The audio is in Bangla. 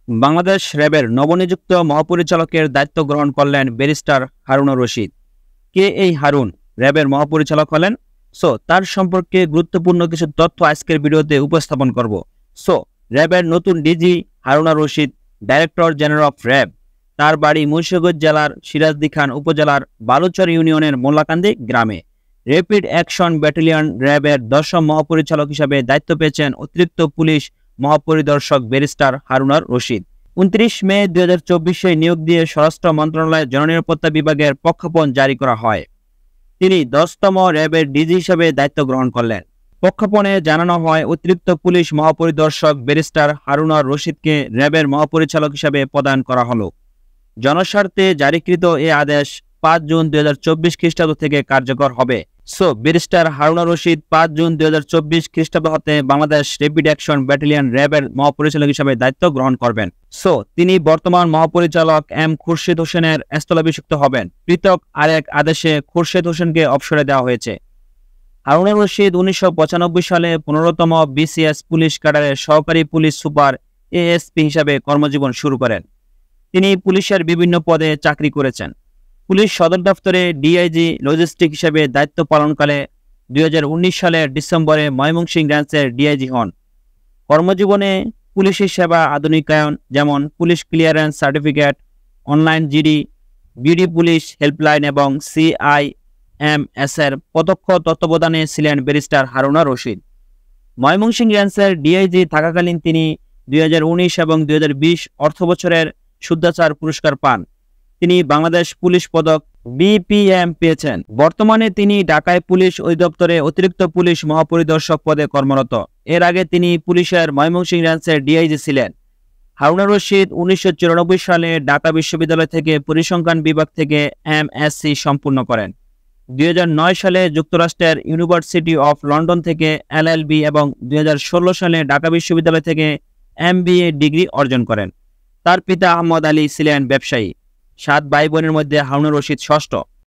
বাংলাদেশ র্যাবের নবনিযুক্ত মহাপরিচালকের দায়িত্ব গ্রহণ করলেন ব্যারিস্টার হারুনুর রশিদ। কে এই হারুন র্যাবের মহাপরিচালক হলেন? তার সম্পর্কে গুরুত্বপূর্ণ কিছু তথ্য আজকের ভিডিওতে উপস্থাপন করব। র্যাবের নতুন DG Harunur Rashid, director general of RAB. তার বাড়ি মুন্সিগঞ্জ জেলার সিরাজদি খান উপজেলার বালুচর ইউনিয়নের মোল্লাকান্দি গ্রামে। র্যাপিড অ্যাকশন ব্যাটালিয়ন র্যাবের 10ম মহাপরিচালক হিসাবে দায়িত্ব পেয়েছেন অতিরিক্ত পুলিশ মহাপরিদর্শক ব্যারিস্টার হারুনুর রশিদ। 29 মে 2024 নিয়োগ দিয়ে স্বরাষ্ট্র মন্ত্রণালয়ের জননিরাপত্তা বিভাগের প্রজ্ঞাপন জারি করা হয়। তিনি 10তম র্যাবের ডিজি হিসেবে দায়িত্ব গ্রহণ করলেন। প্রজ্ঞাপনে জানানো হয়, অতিরিক্ত পুলিশ মহাপরিদর্শক ব্যারিস্টার হারুনুর রশিদকে র্যাবের মহাপরিচালক হিসেবে প্রদান করা হলো। জনস্বার্থে জারিকৃত এ আদেশ 5 জুন 2024 খ্রিস্টাব্দ থেকে কার্যকর হবে। ব্যারিস্টার হারুনুর রশিদ 5 জুন 2024 খ্রিস্টাব্দ হতে বাংলাদেশ র্যাপিড অ্যাকশন ব্যাটালিয়ন র্যাবের মহাপরিচালক হিসেবে দায়িত্ব গ্রহণ করবেন। তিনি বর্তমান মহাপরিচালক এম খুরশিদ হোসেনের স্থলাভিষিক্ত হবেন। পৃথক আরেক আদেশে খুরশিদ হোসেনকে অবসরে দেওয়া হয়েছে। হারুনুর রশিদ 1995 সালে 15তম বিসিএস পুলিশ ক্যাডারের সহকারী পুলিশ সুপার এএসপি হিসাবে কর্মজীবন শুরু করেন। তিনি পুলিশের বিভিন্ন পদে চাকরি করেছেন। পুলিশ সদর দপ্তরে ডিআইজি লজিস্টিক হিসেবে দায়িত্ব পালনকালে 2019 সালের ডিসেম্বরে ময়মনসিংহ ব্রাঞ্চের ডিআইজি হন। কর্মজীবনে পুলিশের সেবা আধুনিকায়ন, যেমন police clearance certificate, online GD, BD police helpline এবং CIMS এর প্রত্যক্ষ তত্ত্বাবধানে ছিলেন ব্যারিস্টার হারুনুর রশিদ। ময়মনসিংহ ব্রাঞ্চের ডিআইজি থাকাকালীন তিনি 2019 এবং 2020 অর্থবছরের শুদ্ধাচার পুরস্কার পান। তিনি বাংলাদেশ পুলিশ পদক BPM পেয়েছেন। বর্তমানে তিনি ঢাকায় পুলিশ অধিদপ্তরে অতিরিক্ত পুলিশ মহাপরিদর্শক পদে কর্মরত। এর আগে তিনি পুলিশের ময়মনসিংহ ব্রাঞ্চের ডিআইজি ছিলেন। হারুনুর রশিদ 1994 সালে ঢাকা বিশ্ববিদ্যালয় থেকে পরিসংখ্যান বিভাগ থেকে MSc সম্পূর্ণ করেন। 2009 সালে যুক্তরাষ্ট্রের ইউনিভার্সিটি অফ লন্ডন থেকে LLB এবং 2016 সালে ঢাকা বিশ্ববিদ্যালয় থেকে MBA ডিগ্রি অর্জন করেন। তার পিতা আহমদ আলী ছিলেন ব্যবসায়ী। 7 ভাই বোনের মধ্যে হারুনুর রশিদ ষষ্ঠ।